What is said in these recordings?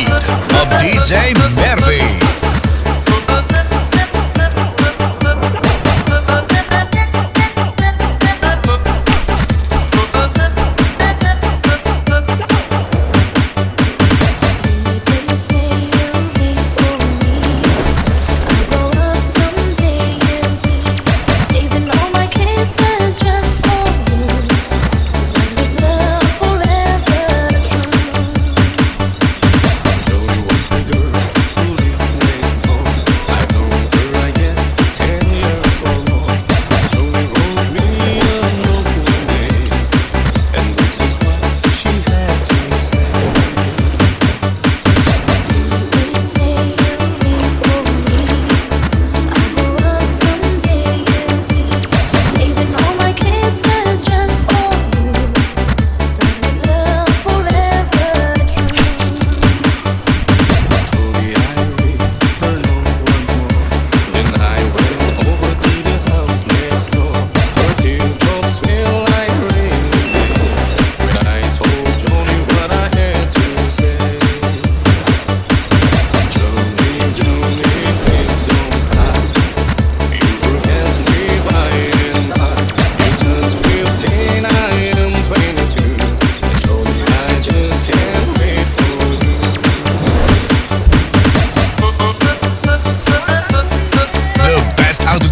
beat of DJ Murphy.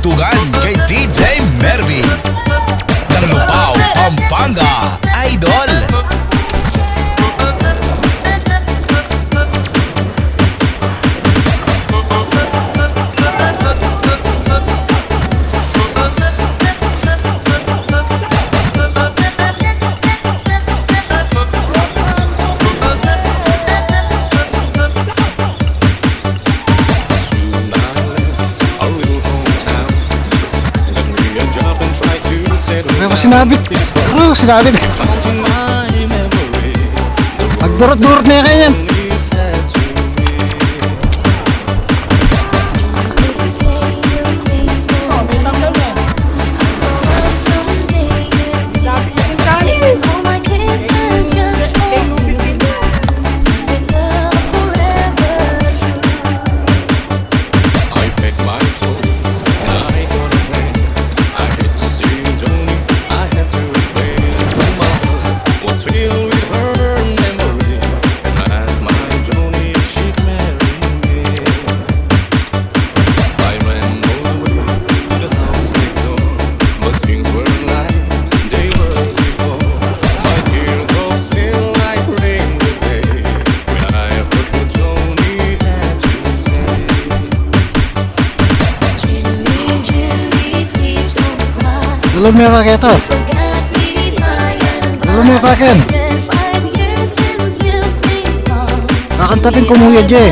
Tutugan kay DJ Murphy ng Lupao, Pampanga, Idol. Sinabit. Sinabit. Magdurot-durot na yan. Belum ya pakai itu. Belum ya pakai. Akan tapi kamu aja.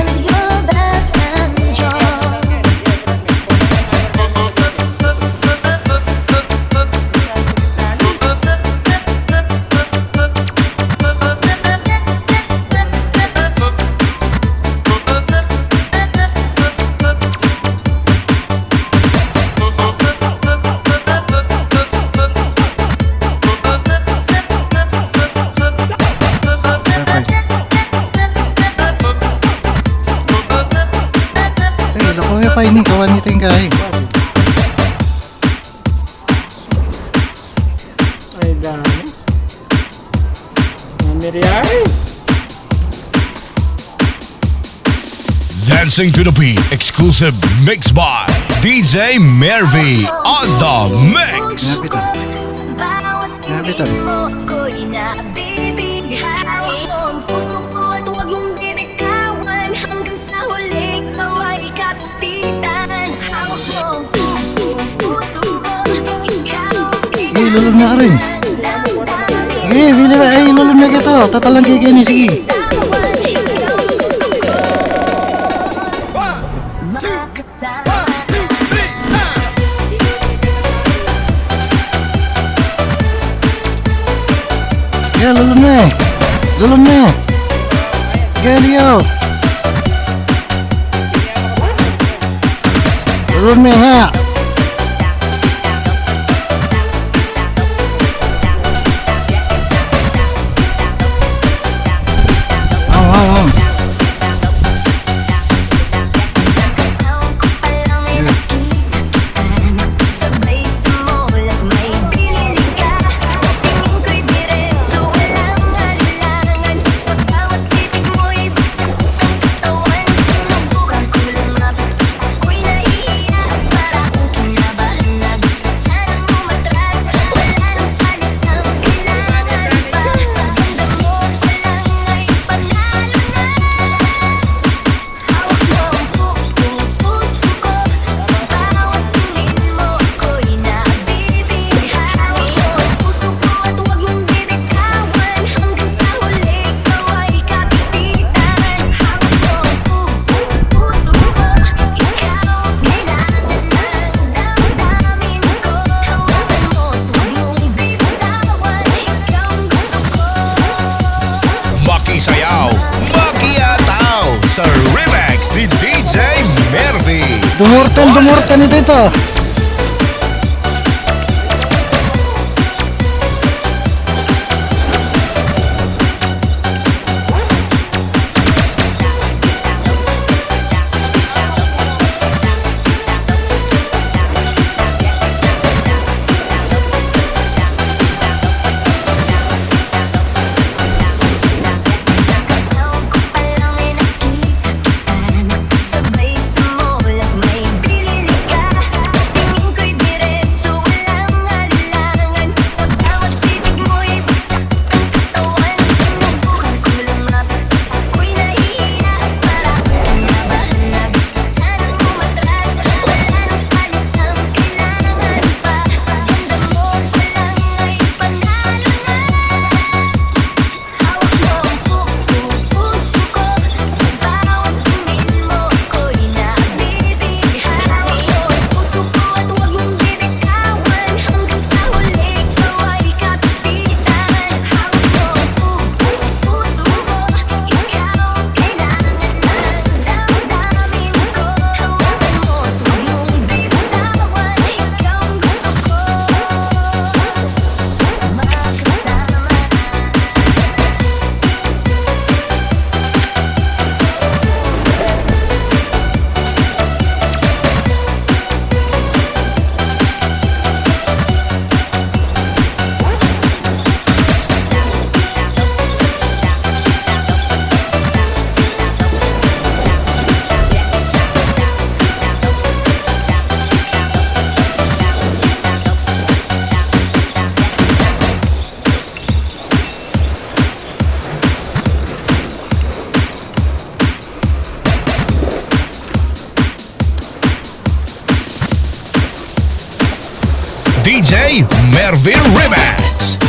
Pa ini kawan itu yang kaya. Ay dami. Mamiriay. Dancing to the beat, exclusive mix by DJ Murphy on the mix. Nabitan. Lulum na rin. Sige, bili ba? Ay, lulum na kita. Tatalang kayo gini, sige. Ya, lulum na. Lulum na. Sige, Leo. Lulum na, ha. sa remix ni DJ Mervy. Dumurtan ito ito. DJ Mervy Remix.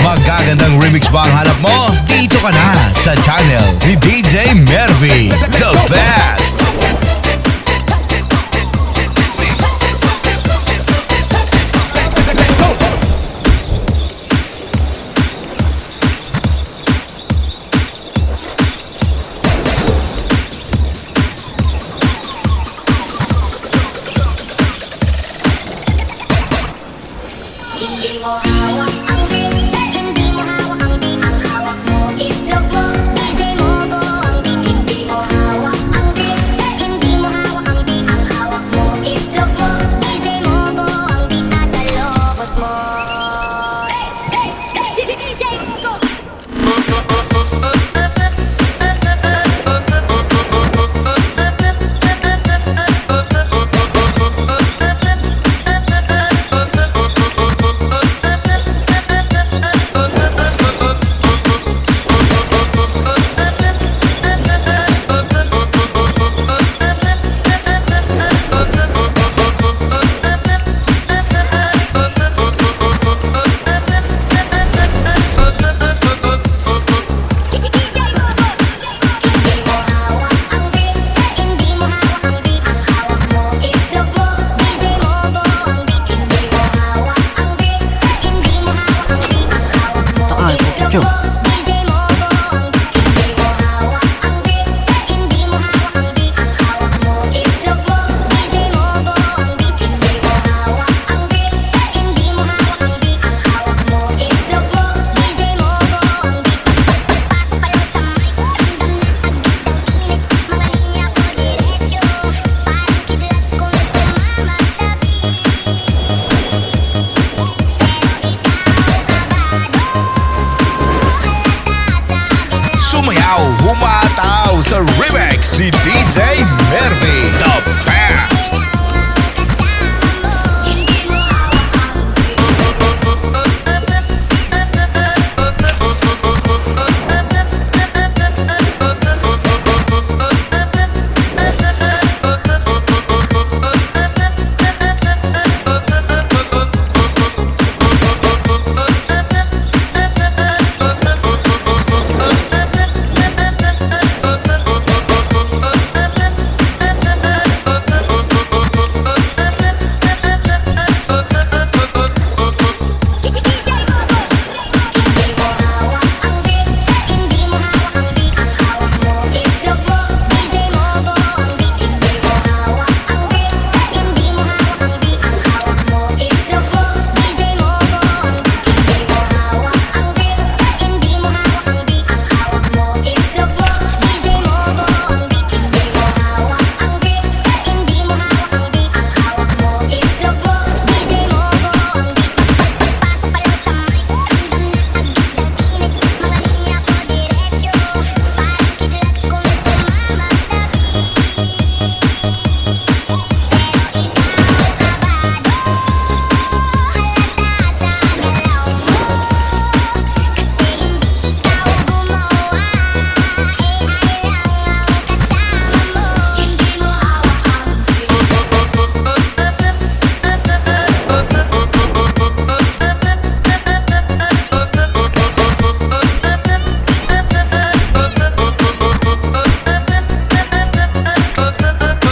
Magagandang remix ba ang hanap mo? Dito ka na sa channel ni DJ Mervy, the best! Hindi mo hawak ang beat, hindi mo hawak ang beat. Ang hawak mo, itlog mo, DJ mo, buo ang beat. Hindi mo hawak ang beat, DJ mo ko ang beat. Hindi mo hawak ang beat. Hindi mo hawak ang beat. Ang hawak mo itlog mo. DJ mo ko ang beat. Hindi mo hawak ang beat. Hindi mo hawak ang beat. Ang hawak mo itlog mo. DJ mo ko ang beat. Pagpasok pa lang sa mic, ramdam na agad ang init. Mga linya ko diretso, parang kidlat kung tumama sa beat. Sumayaw, humataw sa remix ni DJ Mervy, the best. Hindi mo hawak ang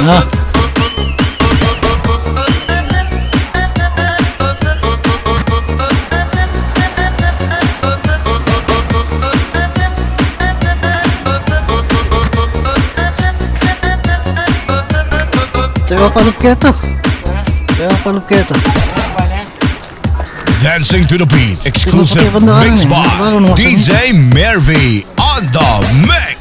Ha? Tayo palop keto. Tayo palop keto. Dancing to the beat, exclusive mix by DJ Mervy on the mix.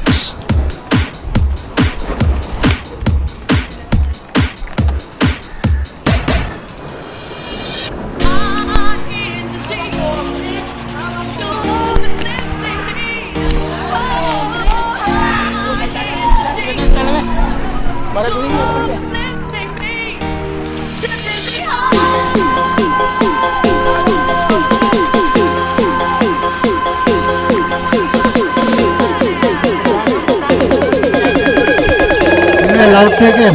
Live track yan.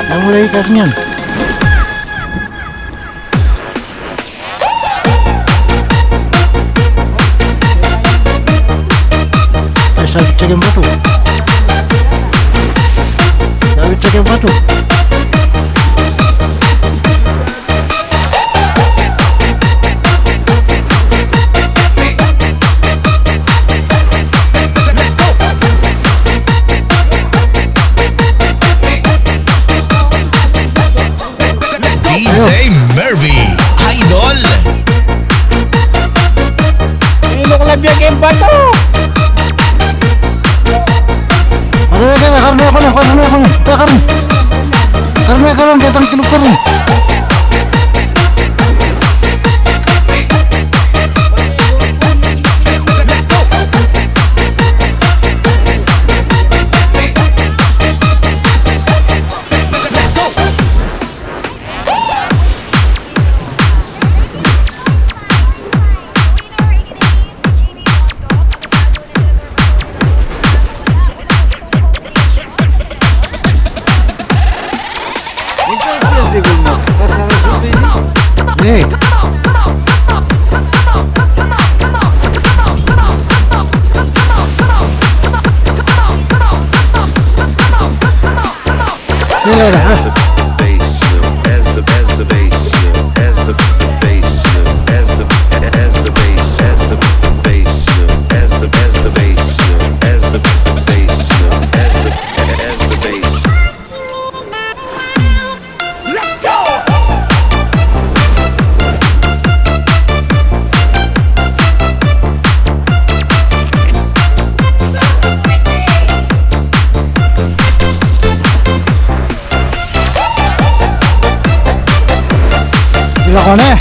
Yang mulai ikat niyan. Sabi cek yang batu. Sabi cek yang batu. DJ Mervy, idol. Karena ako na. Karena ako lang, datang kilog ka rin. Hey. Mira, Bass, as the bass, as the bass, as the bass, as the bass, as the bass, Ako na eh.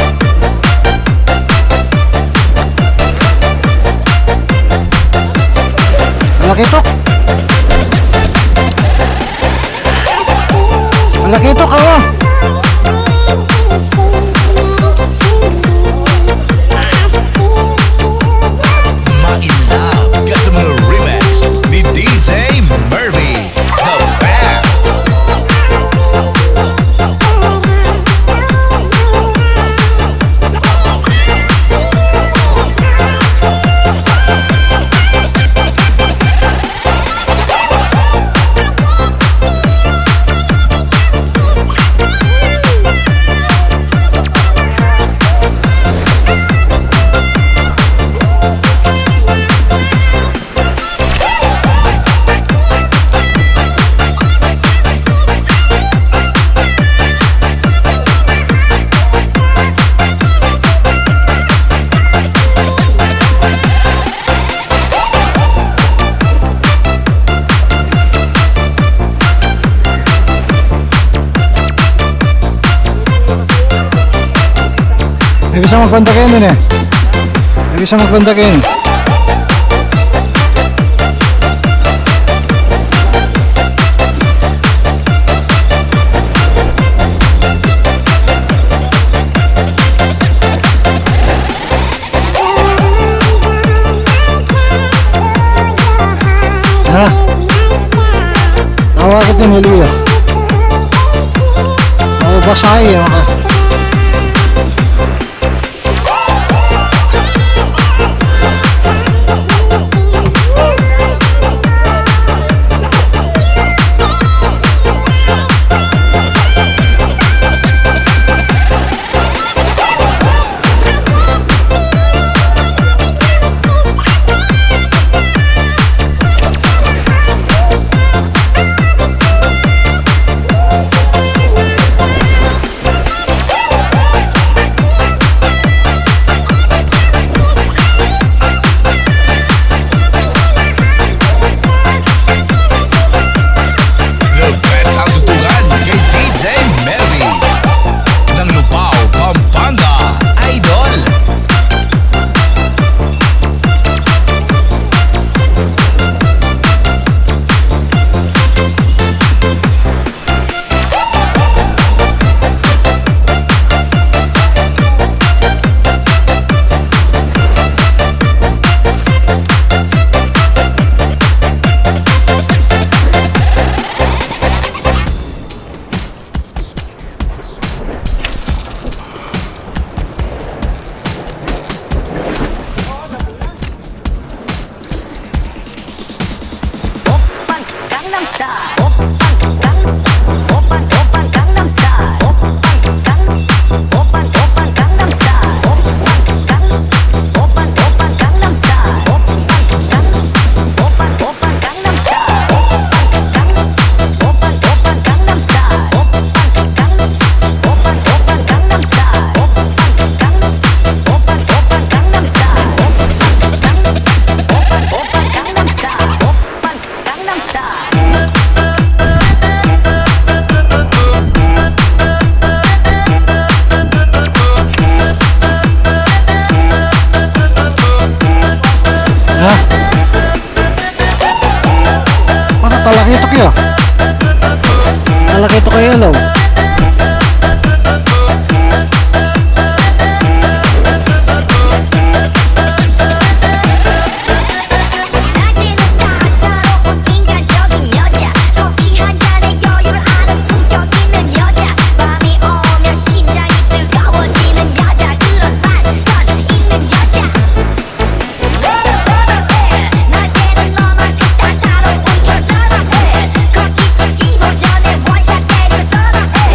Malaki ito. Malaki ito ka oh. Ma-in-love ka sa mga remix ni DJ Mervy, the best. May bisa magpandakin din eh. May bisa magpandakin. Ha? Tawa kita niliyo. Ako basahin ako. The best ang tutugan kay DJ Mervy ng Lupao, Pampanga, Idol. 오빤 강남스타일 오빤 강남스타일 오빤 강남스타일 오빤 강남스타일 오빤 강남스타일 Ha? Maka talaki ito kaya? Talaki ito kaya law? 낮에는 따사로운 인간적인 여자 커피 한 잔에 여유를 아는 품격 있는 여자 밤이 오면 심장이 뜨거워지는 여자 그런 반전 있는 여자 너를 사랑해 낮에는 너만큼 따사로운 걸 사랑해 커피 식기도 전에 원샷 때려 사랑해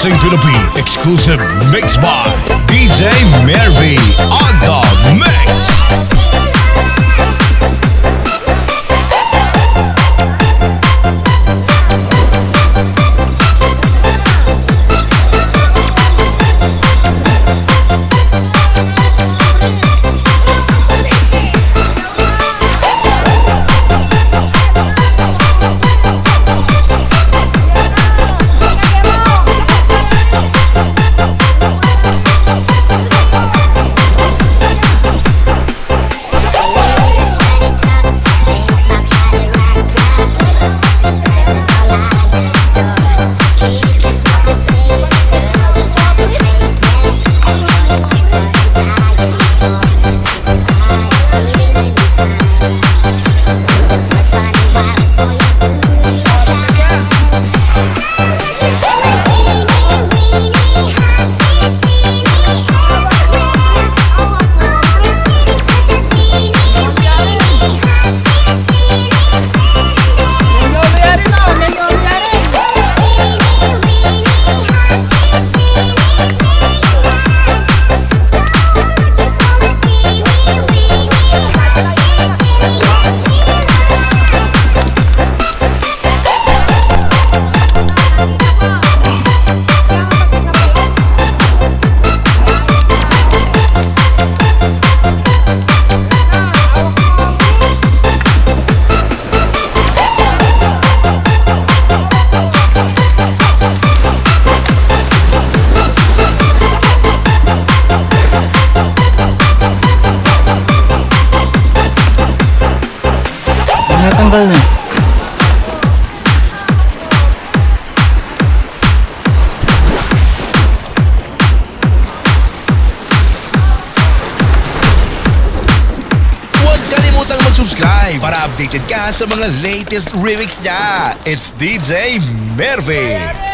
Dancing to the beat, exclusive mix by DJ Mervy on the mix. Natanggal na. Huwag kalimutang mag-subscribe para updated ka sa mga latest remix niya. It's DJ Mervy.